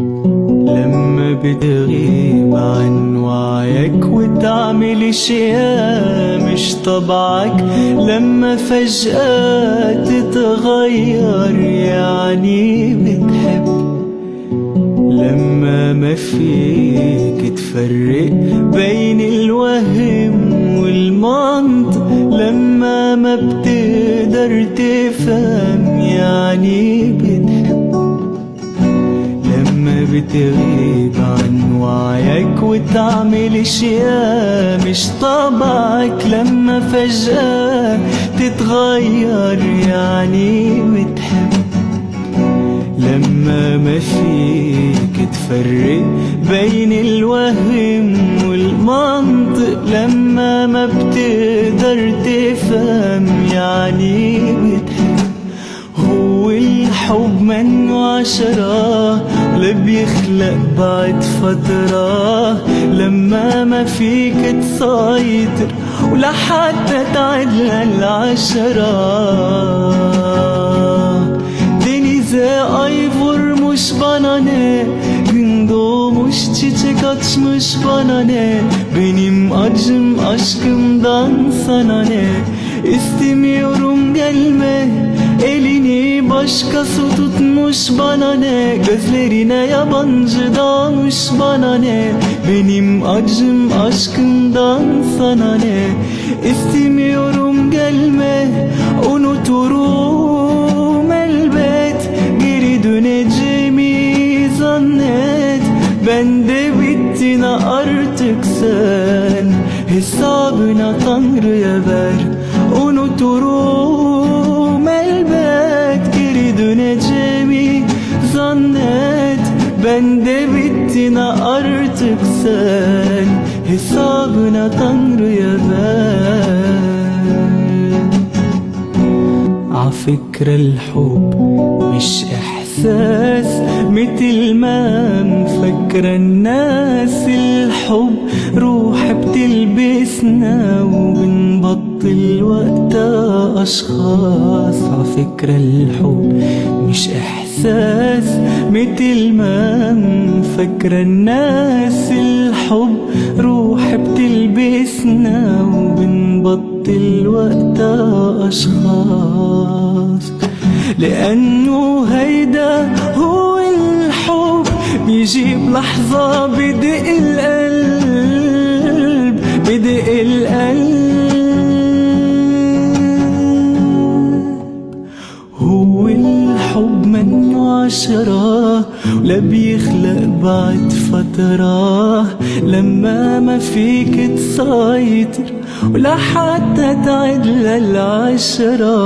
لما بتغيب عن وعيك وتعمل اشياء مش طبعك، لما فجأة تتغير يعني بتحب. لما ما فيك تفرق بين الوهم والمنطق، لما ما بتقدر تفهم يعني بتحب. لما بتغيب عن وعيك وتعمل اشياء مش طبعك، لما فجأة تتغير يعني بتحب. لما ما فيك تفرق بين الوهم والمنطق، لما ما بتقدر تفهم يعني بتحب. هو الحب منه عشرة ولا بيخلق بعد فترة، لما ما فيك تسيطر ولا حتى تعدل العشرة. Ay vurmuş bana ne, gün doğmuş çiçek açmış bana ne, benim acım aşkımdan sana ne. İstemiyorum gelme, elini başkası tutmuş bana ne, gözlerine yabancı dalmış bana ne, benim acım aşkımdan sana ne. İstemiyorum gelme, unuturum elbet, geri döneceğimi zannet. Ben de bittin artık sen, hesabına Tanrı'ya ver. Unuturum elbet, geri döneceğimi zannet. Ben de bittin artık sen, hesabına Tanrı'ya ver. عفكرة الحب مش إحساس متل ما مفكرة الناس. الحب روح بتلبسنا وبنبطل وقتها أشخاص. عفكرة الحب مش إحساس متل ما مفكرة الناس. الحب روح بتلبسنا وبنبطل وقتها أشخاص. لأنه هيدا هو الحب، بيجيب لحظة بدق القلب، بدق القلب. هو الحب منه عشرة ولا بيخلق بعد فترة، لما ما فيك تسيطر ولا حتى تعد للعشرة.